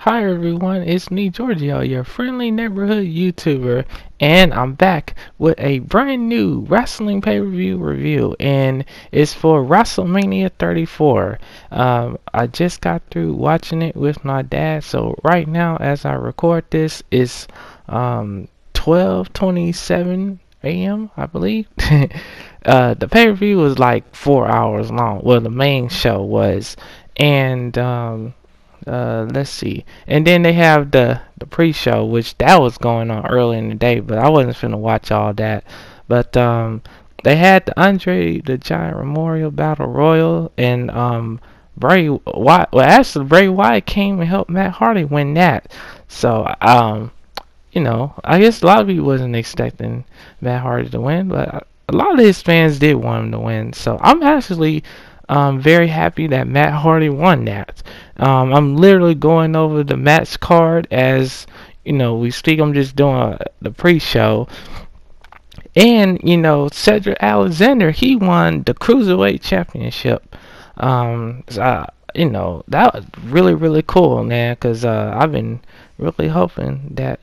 Hi everyone, it's me Giorgio, your friendly neighborhood YouTuber, and I'm back with a brand new wrestling pay-per-view review, and it's for WrestleMania 34. I just got through watching it with my dad, so right now as I record this, it's 12:27 a.m. I believe. The pay-per-view was like 4 hours long. Well, the main show was, and let's see. And then they have the pre-show, which that was going on early in the day, but I wasn't finna watch all that. But they had the Andre the Giant Memorial Battle Royal, and Bray Wyatt. Well, actually, Bray Wyatt came and helped Matt Hardy win that. So I guess a lot of people wasn't expecting Matt Hardy to win, but a lot of his fans did want him to win. So I'm actually very happy that Matt Hardy won that. I'm literally going over the match card as we speak. I'm just doing the pre-show, and Cedric Alexander, he won the Cruiserweight Championship. That was really really cool, man. Cause I've been really hoping that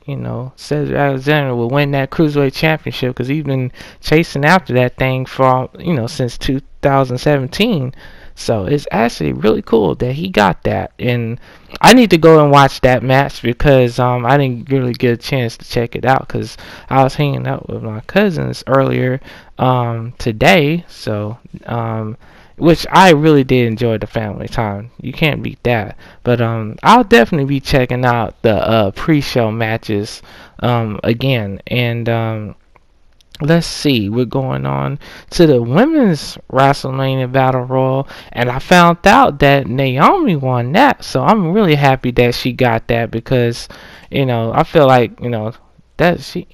Cedric Alexander will win that Cruiserweight Championship, cause he's been chasing after that thing for since 2017. So it's actually really cool that he got that, and I need to go and watch that match because I didn't really get a chance to check it out because I was hanging out with my cousins earlier today. So which I really did enjoy the family time. You can't beat that. But I'll definitely be checking out the pre-show matches again, and let's see, we're going on to the women's WrestleMania Battle Royal, and I found out that Naomi won that, so I'm really happy that she got that because, I feel like, that she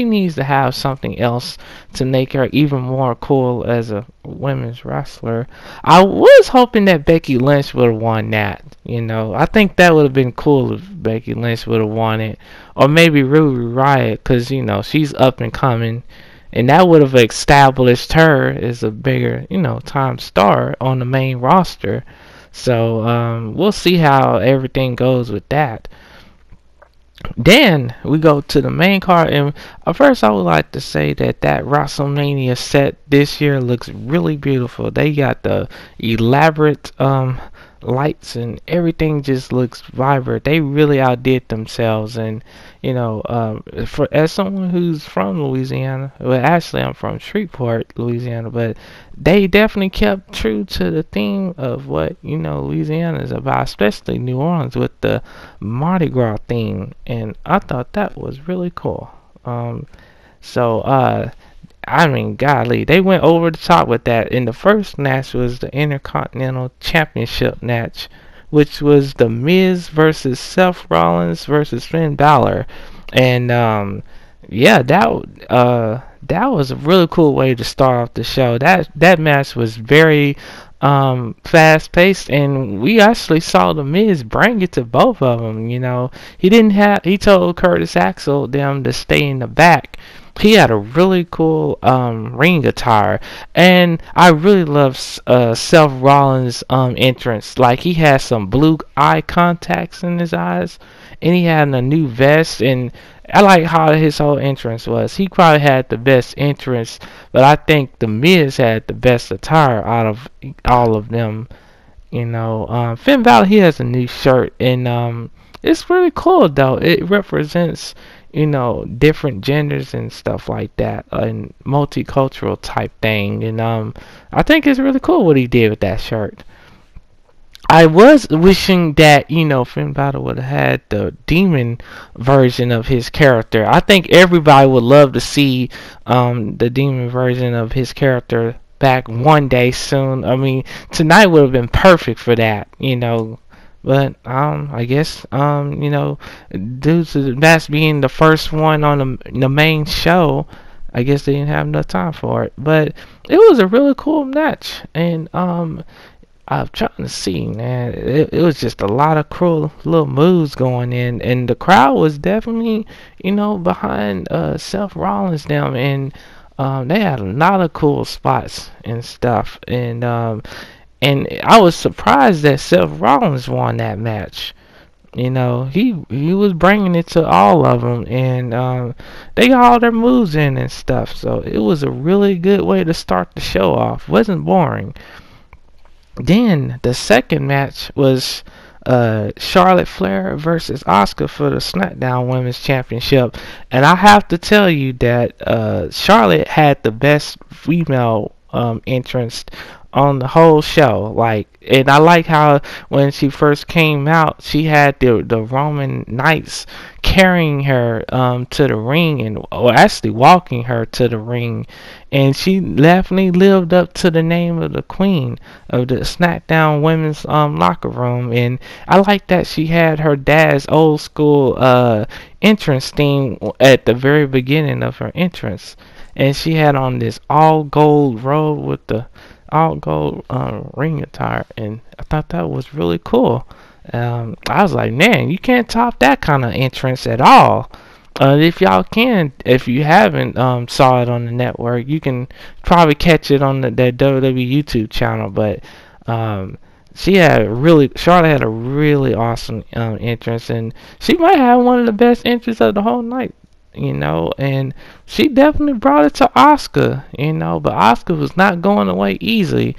needs to have something else to make her even more cool as a women's wrestler. I was hoping that Becky Lynch would have won that. I think that would have been cool if Becky Lynch would have won it, or maybe Ruby Riott, because she's up and coming, and that would have established her as a bigger time star on the main roster. So we'll see how everything goes with that. Then we go to the main card, and first I would like to say that WrestleMania set this year looks really beautiful. They got the elaborate lights, and everything just looks vibrant. They really outdid themselves, and for as someone who's from Louisiana, well, actually I'm from Shreveport, Louisiana, but they definitely kept true to the theme of what Louisiana is about, especially New Orleans with the Mardi Gras theme, and I thought that was really cool. So I mean, golly, they went over the top with that. And the first match was the Intercontinental Championship match, which was The Miz versus Seth Rollins versus Finn Balor. And yeah, that was a really cool way to start off the show. That match was very fast paced, and we actually saw The Miz bring it to both of them. He told Curtis Axel them to stay in the back. He had a really cool ring attire, and I really love Seth Rollins' entrance. Like, he had some blue eye contacts in his eyes, and he had a new vest, and I like how his whole entrance was. He probably had the best entrance, but I think The Miz had the best attire out of all of them. Finn Balor, he has a new shirt, and it's really cool though. It represents different genders and stuff like that, and multicultural type thing, and I think it's really cool what he did with that shirt. I was wishing that Finn Balor would have had the demon version of his character. I think everybody would love to see the demon version of his character back one day soon. I mean, tonight would have been perfect for that, but I guess due to that being the first one on the main show, I guess they didn't have enough time for it. But it was a really cool match, and I'm trying to see, man. It was just a lot of cool little moves going in, and the crowd was definitely, behind Seth Rollins them, and they had a lot of cool spots and stuff, and I was surprised that Seth Rollins won that match. He was bringing it to all of them, and they got all their moves in and stuff. So it was a really good way to start the show off. Wasn't boring. Then the second match was Charlotte Flair versus Asuka for the SmackDown Women's Championship, and I have to tell you that Charlotte had the best female entrance on the whole show. And I like how when she first came out, she had the Roman Knights carrying her to the ring, or actually walking her to the ring, and she definitely lived up to the name of the queen of the SmackDown Women's locker room. And I like that she had her dad's old school entrance theme at the very beginning of her entrance, and she had on this all gold robe with the all gold ring attire, and I thought that was really cool. I was like, man, you can't top that kind of entrance at all. If you haven't saw it on the network, you can probably catch it on that WWE YouTube channel. But Charlotte had a really awesome entrance, and she might have one of the best entrances of the whole night. And she definitely brought it to Asuka, but Asuka was not going away easily.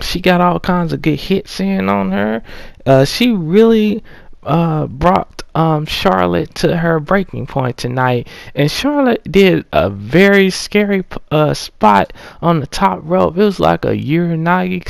She got all kinds of good hits in on her. She really brought Charlotte to her breaking point tonight, and Charlotte did a very scary spot on the top rope. It was like a Uranagi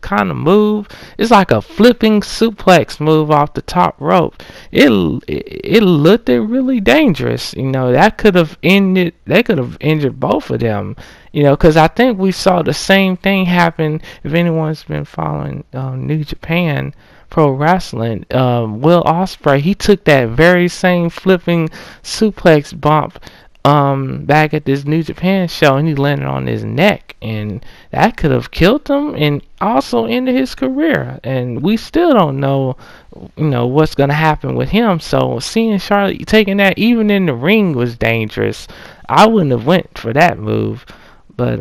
kind of move. It's like a flipping suplex move off the top rope. It looked really dangerous. That could have ended. They could have injured both of them. Because I think we saw the same thing happen. If anyone's been following New Japan Pro Wrestling, Will Ospreay, he took that very same flipping suplex bump back at this New Japan show, and he landed on his neck, and that could have killed him and also ended his career. And we still don't know, what's gonna happen with him. So seeing Charlotte taking that even in the ring was dangerous. I wouldn't have went for that move, but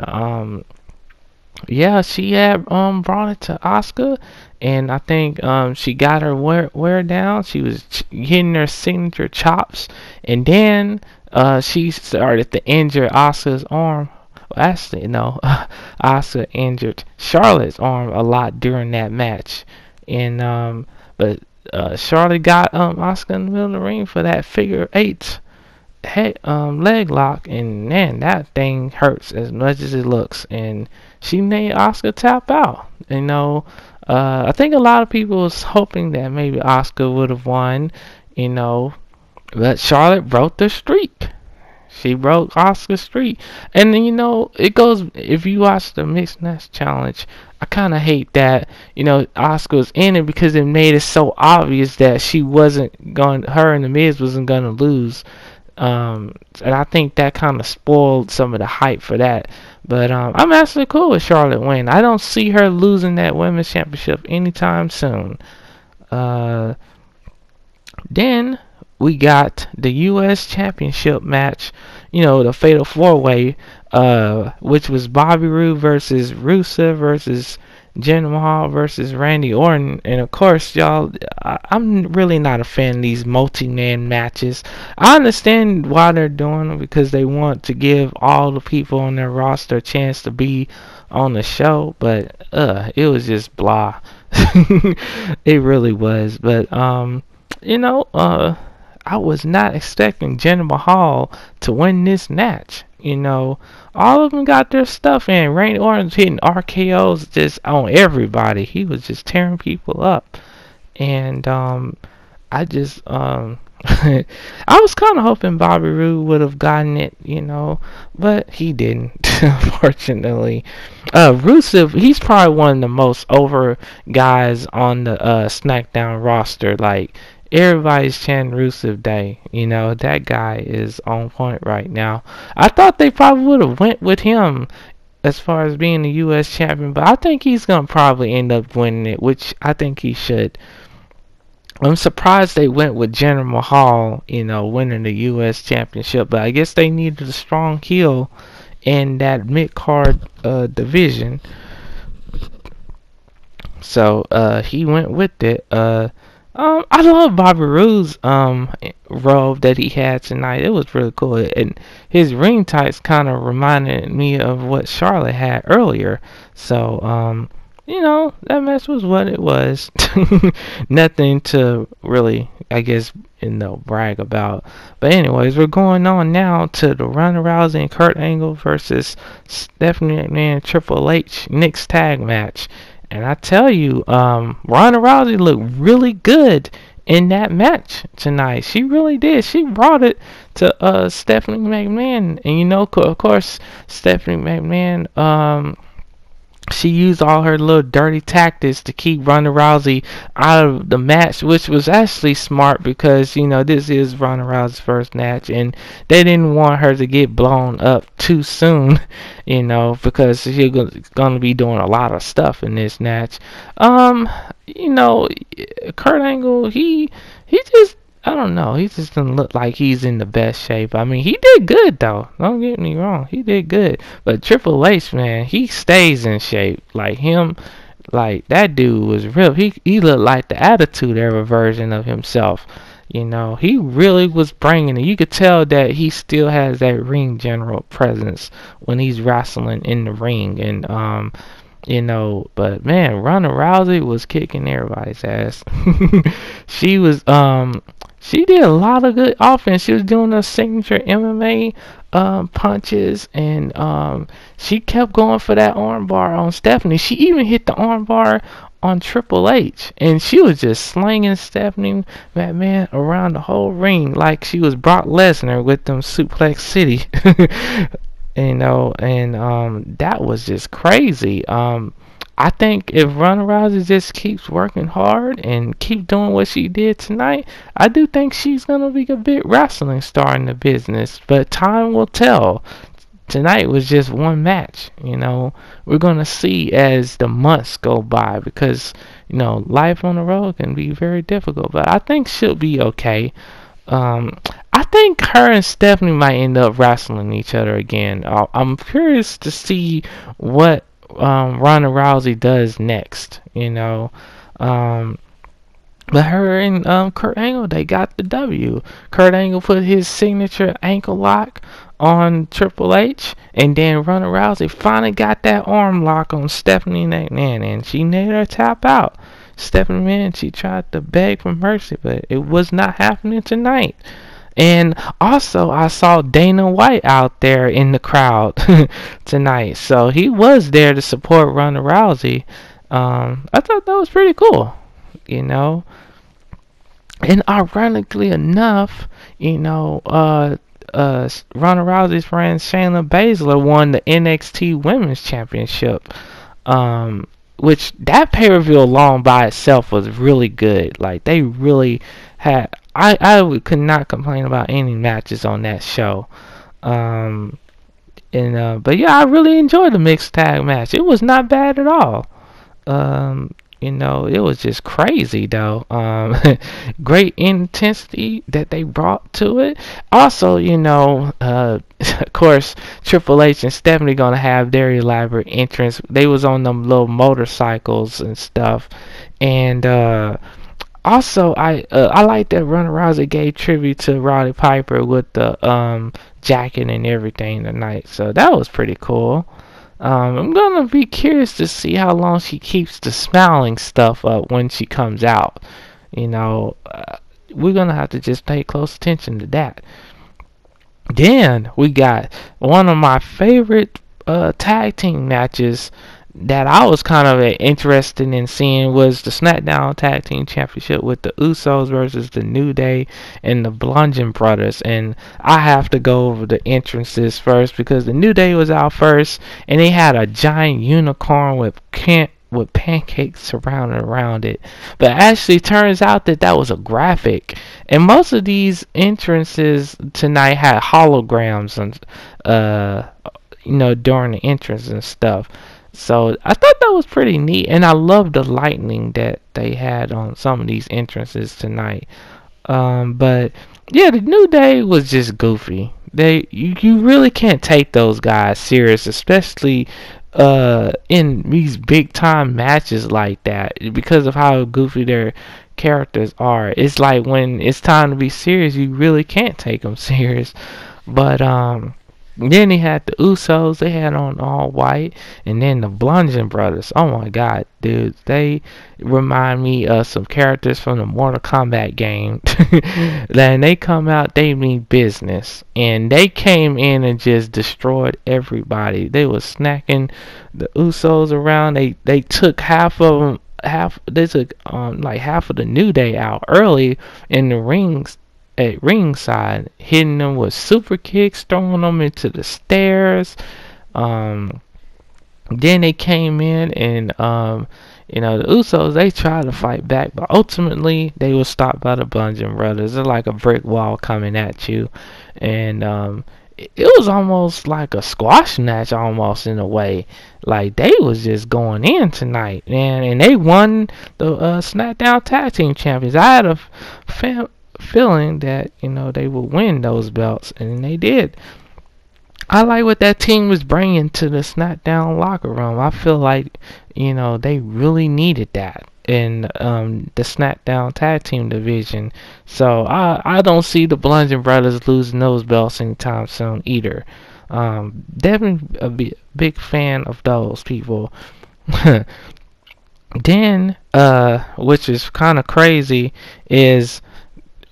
yeah, she had brought it to Asuka, and I think she got her wear down. She was hitting her signature chops, and then she started to injure Asuka's arm. Well, actually, no, Asuka injured Charlotte's arm a lot during that match, and but Charlotte got Asuka in the middle of the ring for that figure 8 leg lock, and man, that thing hurts as much as it looks, and she made Asuka tap out. I think a lot of people was hoping that maybe Asuka would have won, but Charlotte broke the streak. She broke Asuka's streak, and then it goes. If you watch the mixed match challenge, I kind of hate that Asuka was in it because it made it so obvious that she wasn't going. Her and the Miz wasn't gonna lose. And I think that kind of spoiled some of the hype for that. But I'm actually cool with Charlotte winning. I don't see her losing that women's championship anytime soon. Then we got the U.S. championship match, the Fatal 4-Way, which was Bobby Roode versus Rusev versus Jinder Mahal versus Randy Orton. And of course, y'all, I'm really not a fan of these multi-man matches. I understand why they're doing them, because they want to give all the people on their roster a chance to be on the show, but it was just blah. It really was. But I was not expecting Jinder Mahal to win this match. All of them got their stuff in. Randy Orton's hitting RKOs just on everybody. He was just tearing people up. And I just I was kind of hoping Bobby Roode would have gotten it, but he didn't, unfortunately. Rusev, he's probably one of the most over guys on the SmackDown roster. Like, everybody's chanting Rusev Day. That guy is on point right now. I thought they probably would have went with him as far as being the U.S. champion, but I think he's going to probably end up winning it, which I think he should. I'm surprised they went with Jinder Mahal, winning the U.S. championship, but I guess they needed a strong heel in that mid-card division. So he went with it. I love Bobby Roode's robe that he had tonight. It was really cool, and his ring tights kind of reminded me of what Charlotte had earlier. So that match was what it was. Nothing to really, I guess, brag about. But anyways, we're going on now to the Ronda Rousey and Kurt Angle versus Stephanie McMahon and Triple H Knicks tag match. And I tell you, Ronda Rousey looked really good in that match tonight. She really did. She brought it to Stephanie McMahon, and of course, Stephanie McMahon. She used all her little dirty tactics to keep Ronda Rousey out of the match, which was actually smart because, this is Ronda Rousey's first match and they didn't want her to get blown up too soon, because she's going to be doing a lot of stuff in this match. Kurt Angle, he just, I don't know. He just doesn't look like he's in the best shape. I mean, he did good, though. Don't get me wrong. He did good. But Triple H, man, he stays in shape. Like him, like that dude was real. He looked like the Attitude Era version of himself. He really was bringing it. You could tell that he still has that ring general presence when he's wrestling in the ring. And, but man, Ronda Rousey was kicking everybody's ass. She was, she did a lot of good offense. She was doing her signature MMA punches, and she kept going for that armbar on Stephanie. She even hit the armbar on Triple H, and she was just slinging Stephanie McMahon around the whole ring like she was Brock Lesnar with them Suplex City. And that was just crazy. I think if Ronda Rousey just keeps working hard and keep doing what she did tonight, I do think she's going to be a big wrestling star in the business. But time will tell. Tonight was just one match. We're going to see as the months go by because, life on the road can be very difficult. But I think she'll be okay. I think her and Stephanie might end up wrestling each other again. I'm curious to see what Ronda Rousey does next, but her and Kurt Angle, they got the W. Kurt Angle put his signature ankle lock on Triple H, and then Ronda Rousey finally got that arm lock on Stephanie McMahon, and she made her tap out. Stephanie McMahon, she tried to beg for mercy, but it was not happening tonight. And also, I saw Dana White out there in the crowd tonight. So he was there to support Ronda Rousey. I thought that was pretty cool, And ironically enough, Ronda Rousey's friend Shayna Baszler won the NXT Women's Championship. Which that pay-per-view alone by itself was really good. Like, they really had... I could not complain about any matches on that show. But yeah, I really enjoyed the mixed tag match. It was not bad at all. It was just crazy though. Great intensity that they brought to it. Also, of course, Triple H and Stephanie gonna have their elaborate entrance. They was on them little motorcycles and stuff, and also, I like that Ronda Rousey gave tribute to Roddy Piper with the jacket and everything tonight. So that was pretty cool. I'm gonna be curious to see how long she keeps the smiling stuff up when she comes out. We're gonna have to just pay close attention to that. Then we got one of my favorite tag team matches that I was kind of interested in seeing was the SmackDown Tag Team Championship with the Usos versus the New Day and the Bludgeon Brothers. And I have to go over the entrances first because the New Day was out first, and they had a giant unicorn with pancakes surrounded around it. But actually turns out that was a graphic. And most of these entrances tonight had holograms and during the entrance and stuff. So I thought that was pretty neat, and I love the lightning that they had on some of these entrances tonight. But yeah, the New Day was just goofy. You really can't take those guys serious, especially in these big time matches like that because of how goofy their characters are. It's like when it's time to be serious, you really can't take them serious. But then he had the Usos. They had on all white, and then the Bludgeon Brothers. Oh my God, dude! They remind me of some characters from the Mortal Kombat game. Then they come out, they mean business, and they came in and just destroyed everybody. They was snacking the Usos around. They took half of them. They took like half of the New Day out early in the rings at ringside, hitting them with super kicks, throwing them into the stairs. Then they came in and the Usos, they tried to fight back, but ultimately they were stopped by the Bludgeon Brothers. They're like a brick wall coming at you, and it was almost like a squash match, almost in a way. Like they was just going in tonight, man, and they won the SmackDown Tag Team Champions. I had a feeling that they would win those belts, and they did. I like what that team was bringing to the SmackDown locker room. I feel like they really needed that in the SmackDown Tag Team division. So I don't see the Bludgeon Brothers losing those belts anytime soon either. Definitely a big fan of those people. Then, which is kind of crazy, is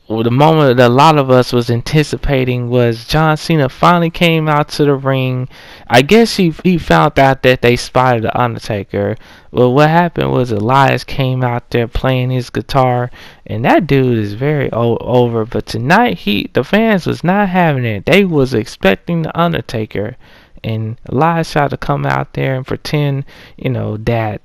the moment that a lot of us was anticipating was John Cena finally came out to the ring. I guess he found out that they spotted the Undertaker. Well, what happened was Elias came out there playing his guitar, and that dude is very over. But tonight, the fans was not having it. They was expecting the Undertaker, and Elias tried to come out there and pretend, that.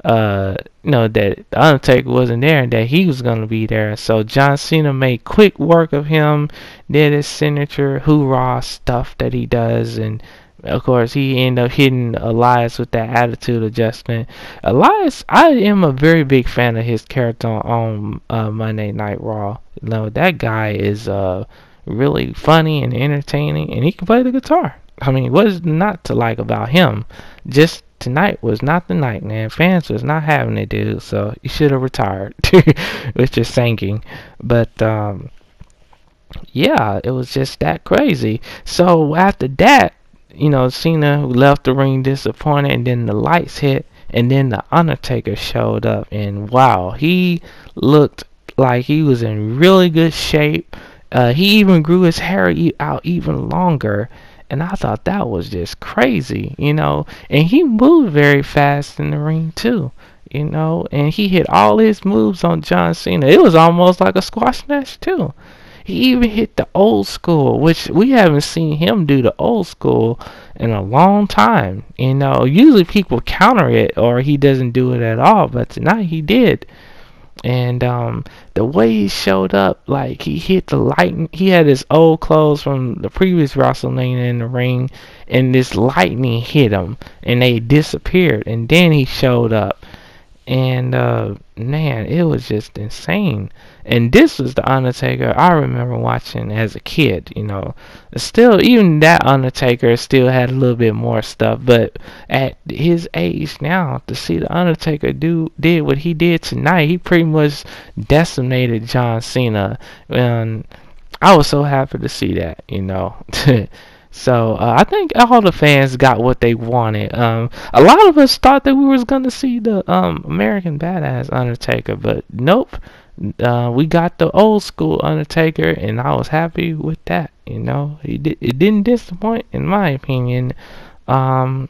That the Undertaker wasn't there and that he was gonna be there. So John Cena made quick work of him, did his signature hoorah stuff that he does, and of course he ended up hitting Elias with that attitude adjustment. Elias, I am a very big fan of his character on Monday Night Raw. That guy is really funny and entertaining, and he can play the guitar. I mean, what is not to like about him? Just tonight was not the night, man. Fans was not having it, dude. So you should have retired with your singing. But yeah, it was just that crazy. So after that, Cena left the ring disappointed, and then the lights hit, and then the Undertaker showed up, and wow, he looked like he was in really good shape. He even grew his hair out even longer. And I thought that was just crazy, and he moved very fast in the ring too, and he hit all his moves on John Cena. It was almost like a squash match too. He even hit the old school, which we haven't seen him do the old school in a long time. Usually people counter it or he doesn't do it at all, but tonight he did. And the way he showed up, like he hit the lightning. He had his old clothes from the previous WrestleMania in the ring, and this lightning hit him, and they disappeared. And then he showed up, and man, it was just insane. And this was the Undertaker I remember watching as a kid. Still, even that Undertaker still had a little bit more stuff, but at his age now, to see the Undertaker did what he did tonight, he pretty much decimated John Cena, and I was so happy to see that. So I think all the fans got what they wanted. A lot of us thought that we was gonna see the American Badass Undertaker, but nope. We got the old school Undertaker, and I was happy with that. It didn't disappoint, in my opinion. I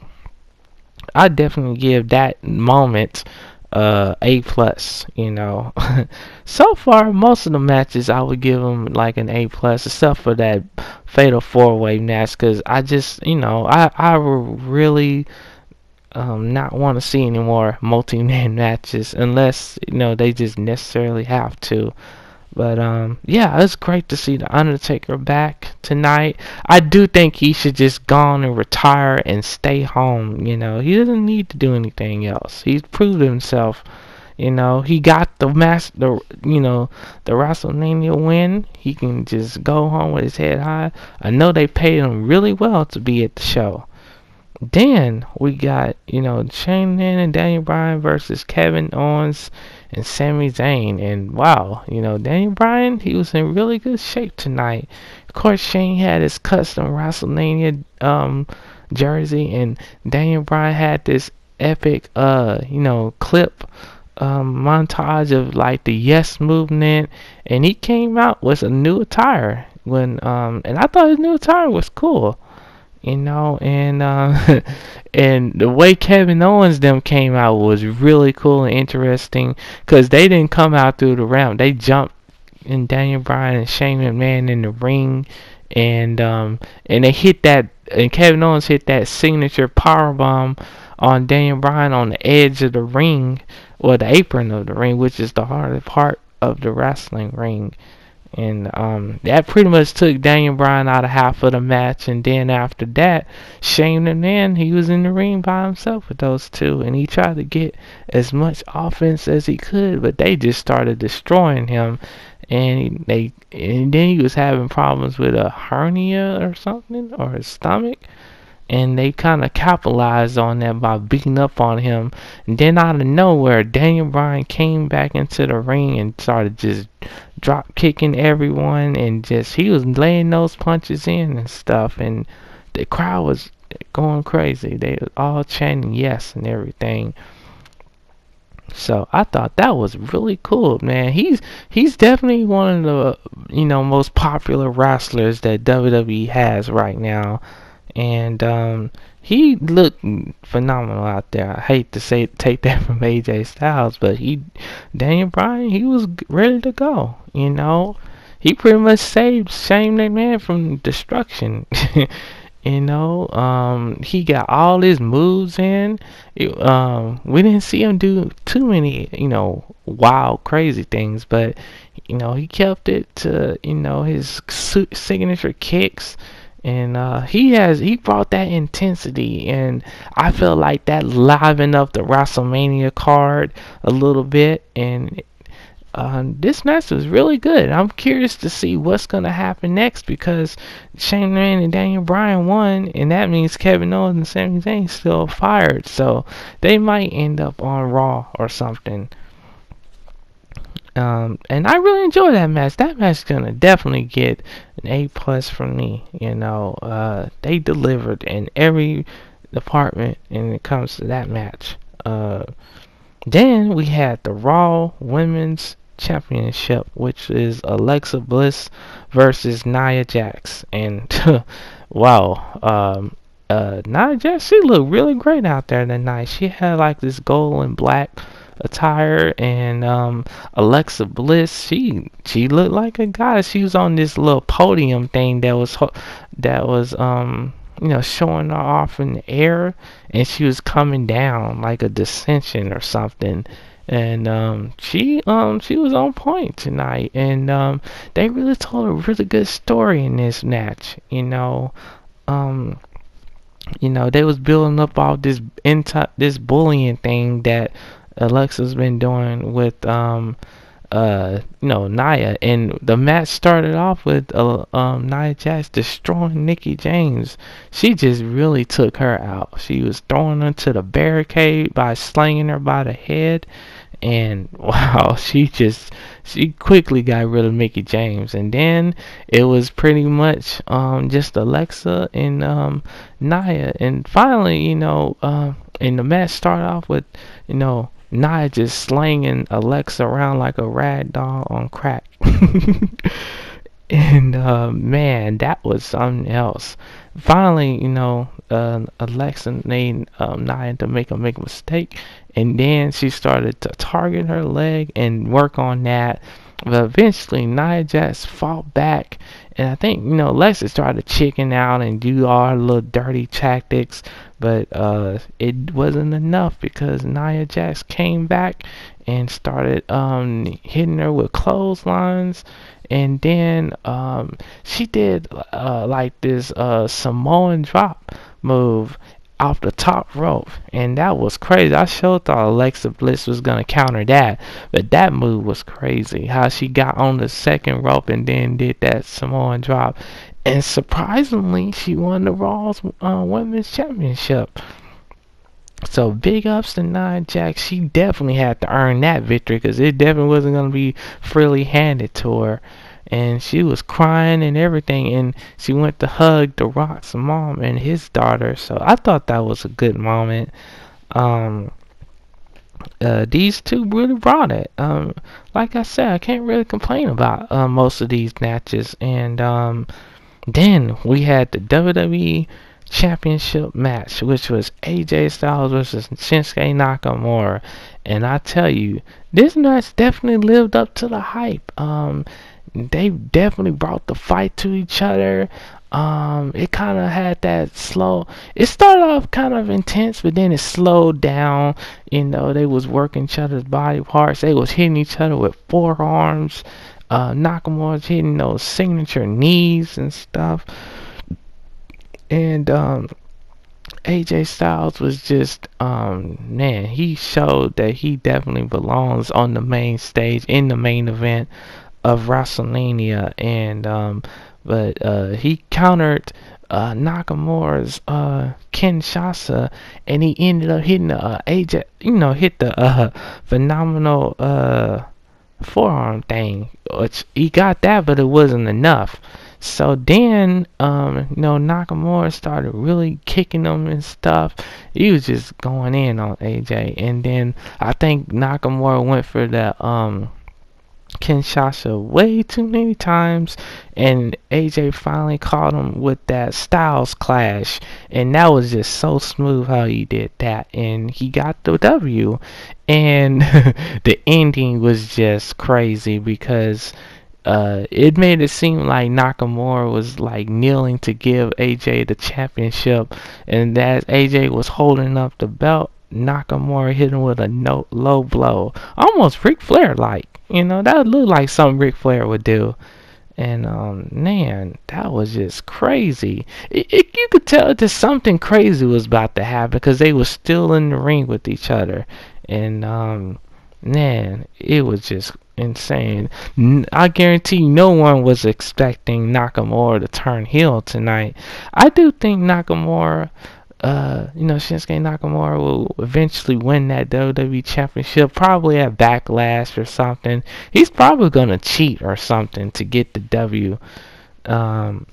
definitely give that moment A plus. So far, most of the matches I would give them like an A plus, except for that Fatal 4-Way match, because I just I really not want to see any more multi-man matches unless they just necessarily have to. But yeah, it's great to see the Undertaker back tonight. I do think he should just go on and retire and stay home. He doesn't need to do anything else. He's proved himself. He got the WrestleMania win. He can just go home with his head high. I know they paid him really well to be at the show. Then we got, Shane McMahon and Daniel Bryan versus Kevin Owens and Sami Zayn. And wow, Daniel Bryan, he was in really good shape tonight. Of course, Shane had his custom WrestleMania jersey, and Daniel Bryan had this epic, clip montage of like the Yes movement, and he came out with a new attire and I thought his new attire was cool. And and the way Kevin Owens them came out was really cool and interesting, because they didn't come out through the ramp. They jumped in Daniel Bryan and Shane McMahon in the ring, and they hit that, and Kevin Owens hit that signature power bomb on Daniel Bryan on the edge of the ring, or the apron of the ring, which is the hardest part of the wrestling ring. And that pretty much took Daniel Bryan out of half of the match. And then after that, Shane McMahon, he was in the ring by himself with those two, and he tried to get as much offense as he could, but they just started destroying him. And then he was having problems with a hernia or something, or his stomach, and they kind of capitalized on that by beating up on him. And then out of nowhere, Daniel Bryan came back into the ring and started just drop kicking everyone, and just he was laying those punches in and stuff, and the crowd was going crazy. They were all chanting yes and everything. So I thought that was really cool, man. He's definitely one of the most popular wrestlers that WWE has right now, and he looked phenomenal out there. I hate to take that from AJ Styles, but Daniel Bryan, he was ready to go. He pretty much saved Shane McMahon from destruction. He got all his moves in. We didn't see him do too many, wild, crazy things, but he kept it to his signature kicks. And he brought that intensity, and I feel like that livened up the WrestleMania card a little bit. And this match was really good. I'm curious to see what's gonna happen next, because Shane McMahon and Daniel Bryan won, and that means Kevin Owens and Sami Zayn still fired, so they might end up on Raw or something. And I really enjoy that match. That match is gonna definitely get an A+ from me. They delivered in every department when it comes to that match. Then we had the Raw Women's Championship, which is Alexa Bliss versus Nia Jax. And wow, Nia Jax, she looked really great out there tonight. She had like this gold and black attire, and Alexa Bliss, she looked like a goddess. She was on this little podium thing that was showing her off in the air, and she was coming down like a descension or something. And she was on point tonight, and they really told a really good story in this match. They was building up all this bullying thing that Alexa's been doing with Nia, and the match started off with Nia Jax destroying Nikki James. She just really took her out. She was throwing her to the barricade by slinging her by the head, and wow, she quickly got rid of Mickey James. And then it was pretty much just Alexa and Nia, and finally, and the match started off with Nia just slinging Alexa around like a rag doll on crack. And man, that was something else. Finally, Alexa made Nia to make a mistake, and then she started to target her leg and work on that. But eventually, Nia Jax fought back, and I think Alexa started to chicken out and do all her little dirty tactics, but it wasn't enough, because Nia Jax came back and started hitting her with clotheslines. And then she did like this Samoan drop move off the top rope, and that was crazy. I sure thought Alexa Bliss was gonna counter that, but that move was crazy. How she got on the second rope and then did that Samoan drop, And surprisingly, she won the Raw's Women's Championship. So big ups to Nia Jax. She definitely had to earn that victory because it definitely wasn't going to be freely handed to her. And she was crying and everything. And she went to hug The Rock's mom and his daughter. So I thought that was a good moment. These two really brought it. Like I said, I can't really complain about most of these matches. And then we had the WWE Championship match, which was AJ Styles versus Shinsuke Nakamura. And I tell you, this match definitely lived up to the hype. They definitely brought the fight to each other. It kind of had that slow. It started off kind of intense, but then it slowed down. They was working each other's body parts. They was hitting each other with forearms. Nakamura's hitting those signature knees and stuff. And AJ Styles was just, man, he showed that he definitely belongs on the main stage in the main event of WrestleMania. And but he countered Nakamura's Kinshasa, and he ended up hitting the AJ, hit the phenomenal forearm thing, which he got that, but it wasn't enough. So then, Nakamura started really kicking him and stuff. He was just going in on AJ, and then I think Nakamura went for the Kinshasa way too many times, and AJ finally caught him with that Styles Clash, and that was just so smooth how he did that, and he got the W. And the ending was just crazy because it made it seem like Nakamura was like kneeling to give AJ the championship, and as AJ was holding up the belt, Nakamura hit him with a low blow, almost Ric Flair like. That would look like something Ric Flair would do. And man, that was just crazy. You could tell that something crazy was about to happen because they were still in the ring with each other. And man, it was just insane. I guarantee no one was expecting Nakamura to turn heel tonight. I do think Nakamura, Shinsuke Nakamura will eventually win that WWE Championship, probably at Backlash or something. He's probably gonna cheat or something to get the W. And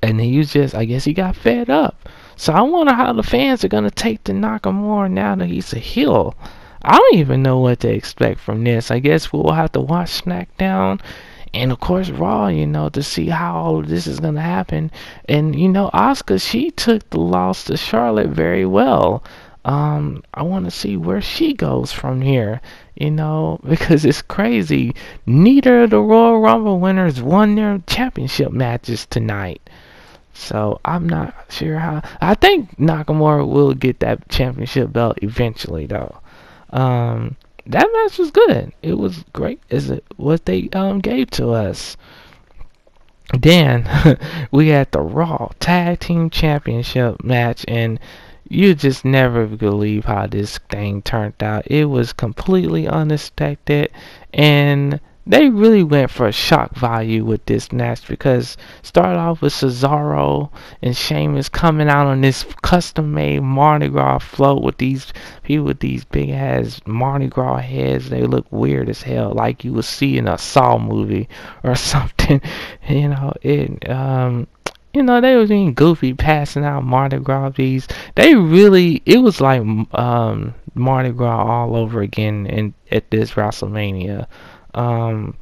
he was just, I guess he got fed up. So I wonder how the fans are gonna take to Nakamura now that he's a heel. I don't even know what to expect from this. I guess we'll have to watch SmackDown and of course Raw, to see how all of this is gonna happen. And Asuka, she took the loss to Charlotte very well. I want to see where she goes from here, because it's crazy. Neither of the Royal Rumble winners won their championship matches tonight. So I'm not sure how. I think Nakamura will get that championship belt eventually, though. That match was good. It was great as what they gave to us. Then we had the Raw Tag Team Championship match, and you just never believe how this thing turned out. It was completely unexpected, and they really went for a shock value with this match because started off with Cesaro and Sheamus coming out on this custom-made Mardi Gras float with these people with these big-ass Mardi Gras heads. They look weird as hell, like you would see in a Saw movie or something. They was being goofy, passing out Mardi Gras these. It was like Mardi Gras all over again at this WrestleMania. And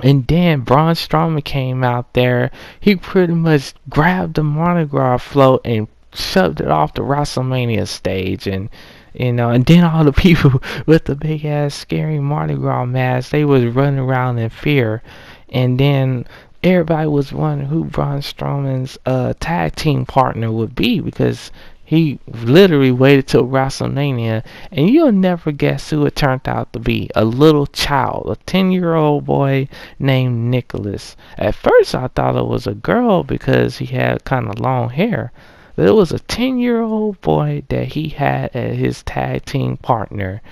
then Braun Strowman came out there. He pretty much grabbed the Mardi Gras float and shoved it off the WrestleMania stage, and and then all the people with the big ass scary Mardi Gras masks, they was running around in fear. And then everybody was wondering who Braun Strowman's tag team partner would be, because he literally waited till WrestleMania, and you'll never guess who it turned out to be. A little child, a 10-year-old boy named Nicholas. At first I thought it was a girl because he had kind of long hair. But it was a 10-year-old boy that he had as his tag team partner.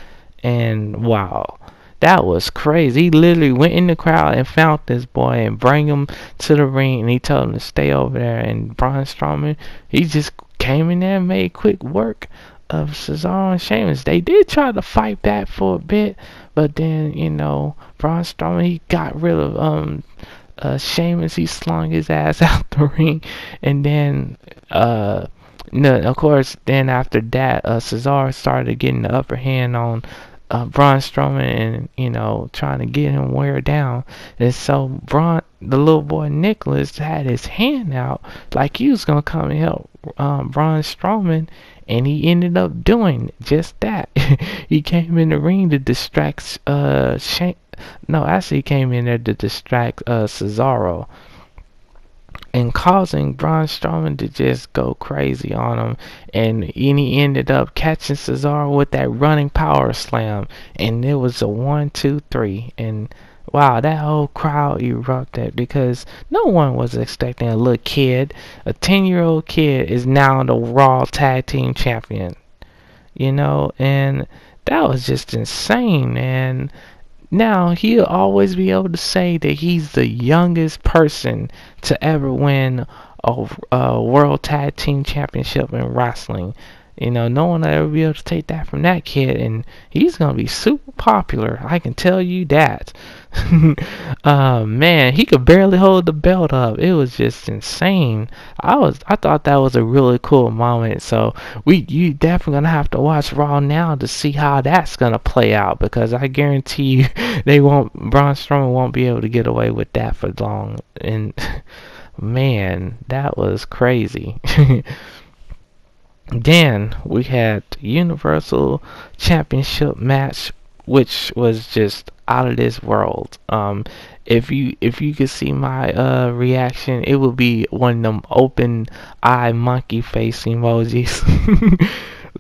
And wow, That was crazy. He literally went in the crowd and found this boy and bring him to the ring, and he told him to stay over there. And Braun Strowman, he just came in there and made quick work of Cesaro and Sheamus. They did try to fight back for a bit, but then, Braun Strowman, he got rid of Sheamus. He slung his ass out the ring, and then no, of course, then after that, Cesaro started getting the upper hand on Braun Strowman, and trying to get him wear down. And so the little boy Nicholas, had his hand out like he was gonna come and help Braun Strowman, and he ended up doing just that. He came in the ring to distract No, actually, he came in there to distract Cesaro, and causing Braun Strowman to just go crazy on him. And he ended up catching Cesaro with that running power slam, and it was a 1, 2, 3, and wow, that whole crowd erupted because no one was expecting a little kid, a 10-year-old kid, is now the Raw Tag Team Champion, and that was just insane. And now he'll always be able to say that he's the youngest person to ever win a World Tag Team Championship in wrestling. No one will ever be able to take that from that kid, and he's gonna be super popular. I can tell you that. Man, he could barely hold the belt up. It was just insane. I thought that was a really cool moment. So you definitely gonna have to watch Raw now to see how that's gonna play out, because I guarantee you Braun Strowman won't be able to get away with that for long. And man, that was crazy. Then we had the Universal Championship match, which was just out of this world. If you could see my reaction, it would be one of them open eye monkey face emojis.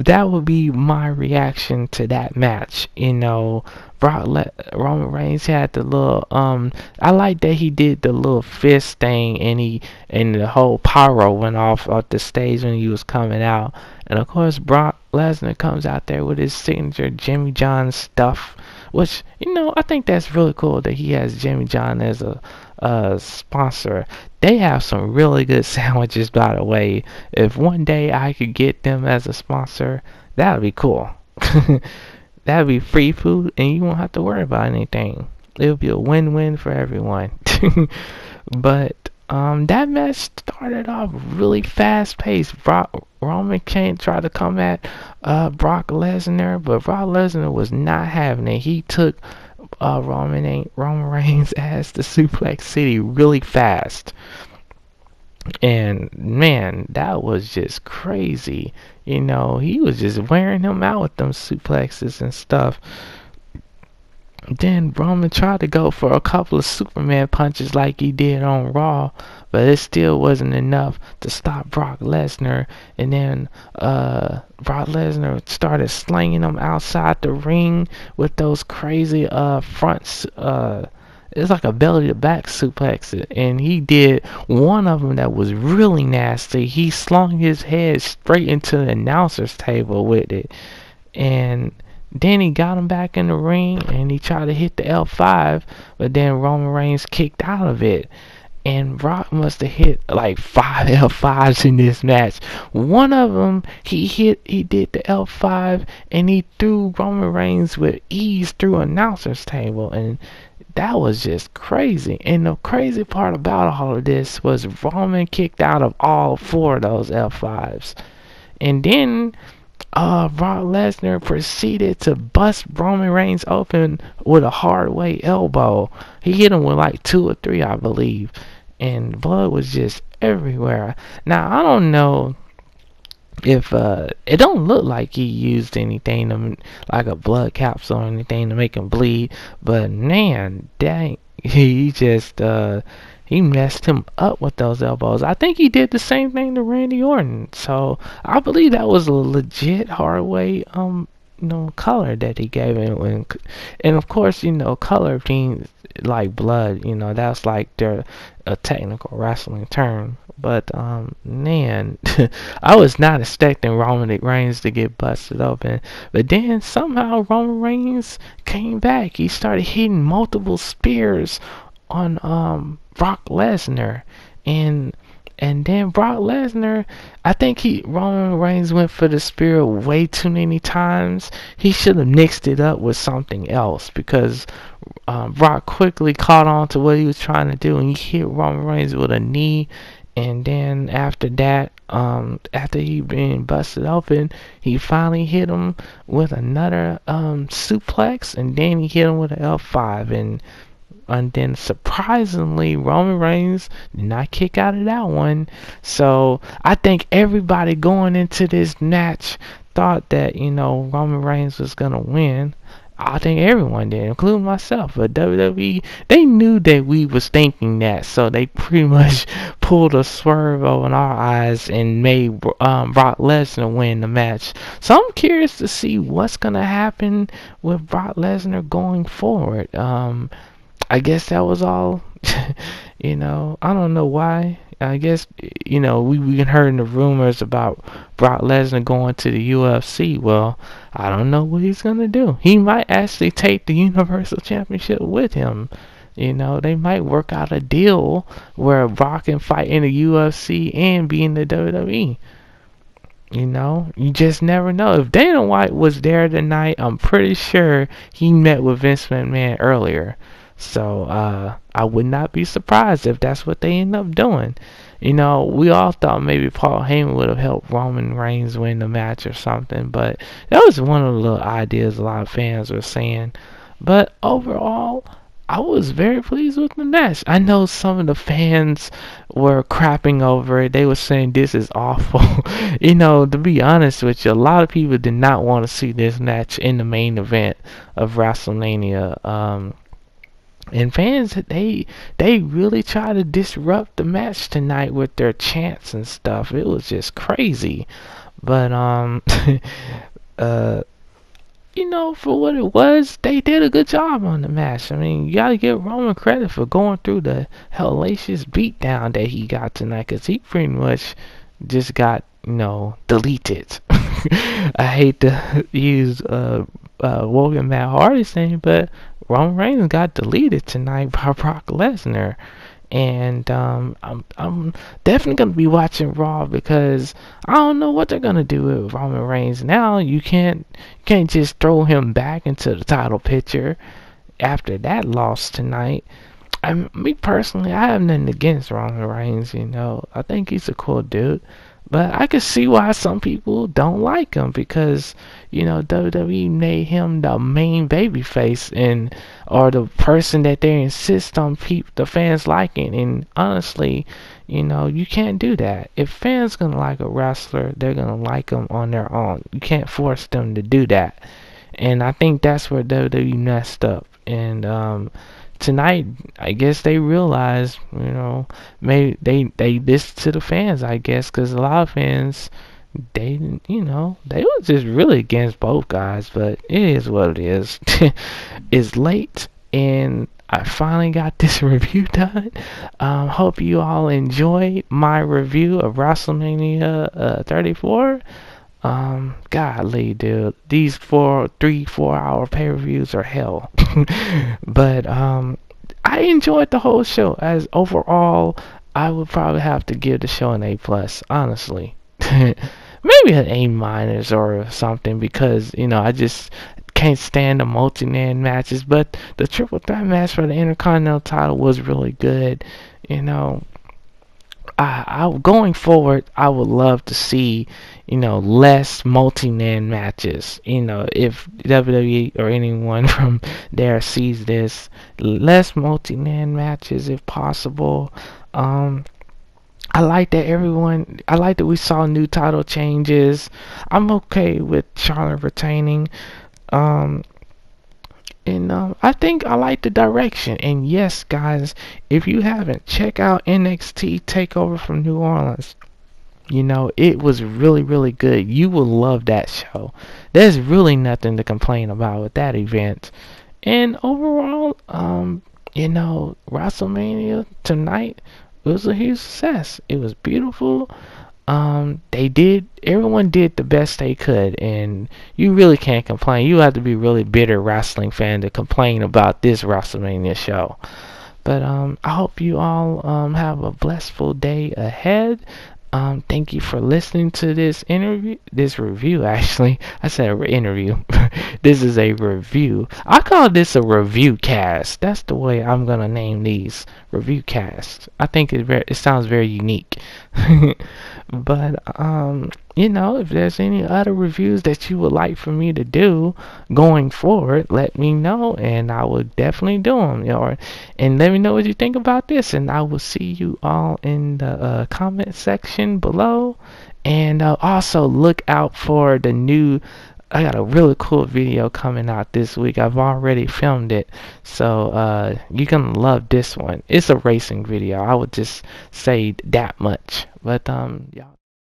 That would be my reaction to that match. Roman Reigns had the little I like that he did the little fist thing, and the whole pyro went off the stage when he was coming out. And of course Brock Lesnar comes out there with his signature Jimmy John stuff, which I think that's really cool that he has Jimmy John as a sponsor. They have some really good sandwiches, by the way. If one day I could get them as a sponsor, that would be cool. That would be free food, and you won't have to worry about anything. It would be a win-win for everyone. But that match started off really fast-paced. Roman came tried to come at Brock Lesnar, but Brock Lesnar was not having it. He took Roman Reigns' ass to Suplex City really fast. And man, that was just crazy. He was just wearing him out with them suplexes and stuff. Then Roman tried to go for a couple of Superman punches like he did on Raw, but it still wasn't enough to stop Brock Lesnar. And then Brock Lesnar started slinging him outside the ring with those crazy fronts. It's like a belly to back suplex, and he did one of them that was really nasty. He slung his head straight into the announcer's table with it, and then he got him back in the ring, and he tried to hit the L5, but then Roman Reigns kicked out of it. And Brock must have hit like 5 L5s in this match. One of them, he did the L5, and he threw Roman Reigns with ease through an announcer's table, and that was just crazy. And the crazy part about all of this was Roman kicked out of all 4 of those L5s. And then Brock Lesnar proceeded to bust Roman Reigns open with a hard way elbow. He hit him with like 2 or 3, I believe. And blood was just everywhere. Now, I don't know if it don't look like he used anything like a blood capsule or anything to make him bleed, but man, dang, he just he messed him up with those elbows. I think he did the same thing to Randy Orton, so I believe that was a legit hard way color that he gave it. And of course, color means like blood. That's like their a technical wrestling term. But man, I was not expecting Roman Reigns to get busted open. But then somehow Roman Reigns came back. He started hitting multiple spears on Brock Lesnar, and then Brock Lesnar, I think Roman Reigns went for the spear way too many times. He should have mixed it up with something else, because Brock quickly caught on to what he was trying to do, and he hit Roman Reigns with a knee. And then after that, after he been busted open, he finally hit him with another suplex, and then he hit him with an F5, and then surprisingly Roman Reigns did not kick out of that one. So I think everybody going into this match thought that Roman Reigns was gonna win. I think everyone did, including myself. But WWE, they knew that we was thinking that, so they pretty much pulled a swerve over our eyes and made Brock Lesnar win the match. So I'm curious to see what's gonna happen with Brock Lesnar going forward. I guess that was all. I don't know why. I guess, we heard the rumors about Brock Lesnar going to the UFC. Well, I don't know what he's going to do. He might actually take the Universal Championship with him. They might work out a deal where Brock can fight in the UFC and be in the WWE. You just never know. If Dana White was there tonight, I'm pretty sure he met with Vince McMahon earlier. So I would not be surprised if that's what they end up doing. We all thought maybe Paul Heyman would have helped Roman Reigns win the match or something, but that was one of the little ideas a lot of fans were saying. But overall, I was very pleased with the match. I know some of the fans were crapping over it. They were saying this is awful. To be honest with you, a lot of people did not want to see this match in the main event of WrestleMania. And fans, they really tried to disrupt the match tonight with their chants and stuff. It was just crazy. But for what it was, they did a good job on the match. I mean, you gotta give Roman credit for going through the hellacious beatdown that he got tonight, because he pretty much just got deleted. I hate to use Wogan Matt Hardy's name, but Roman Reigns got deleted tonight by Brock Lesnar. And I'm definitely gonna be watching Raw, because I don't know what they're gonna do with Roman Reigns now. You can't just throw him back into the title picture after that loss tonight. Me personally, I have nothing against Roman Reigns. I think he's a cool dude. But I can see why some people don't like him, because WWE made him the main babyface, or the person that they insist on the fans liking. And honestly, you can't do that. If fans gonna like a wrestler, they're gonna like him on their own. You can't force them to do that. And I think that's where WWE messed up. And tonight, I guess they realized, maybe they listened to the fans, I guess, because a lot of fans, they were just really against both guys. But it is what it is. It's late, and I finally got this review done. Hope you all enjoyed my review of WrestleMania 34. Golly, dude, these 4 hour pay-per-views are hell. But I enjoyed the whole show. As overall, I would probably have to give the show an A+, honestly. Maybe an A- or something, because I just can't stand the multi-man matches. But the triple threat match for the Intercontinental title was really good. Going forward, I would love to see, less multi-man matches. If WWE or anyone from there sees this, less multi-man matches if possible. I like that we saw new title changes. I'm okay with Charlotte retaining. And I think I like the direction. And yes, guys, if you haven't, check out NXT TakeOver from New Orleans. You know, it was really, really good. You will love that show. There's really nothing to complain about with that event. And overall, you know, WrestleMania tonight was a huge success. It was beautiful. Everyone did the best they could, and you really can't complain. You have to be really bitter wrestling fan to complain about this WrestleMania show. But I hope you all have a blissful day ahead. Thank you for listening to this review. Actually, I said interview. This is a review. I call this a review cast. That's the way I'm gonna name these, review cast. I think it sounds very unique. But you know, if there's any other reviews that you would like for me to do going forward, let me know, and I will definitely do them. And let me know what you think about this, and I will see you all in the comment section below. And also look out for the new. I got a really cool video coming out this week. I've already filmed it, so you're gonna love this one. It's a racing video. I would just say that much. But y'all.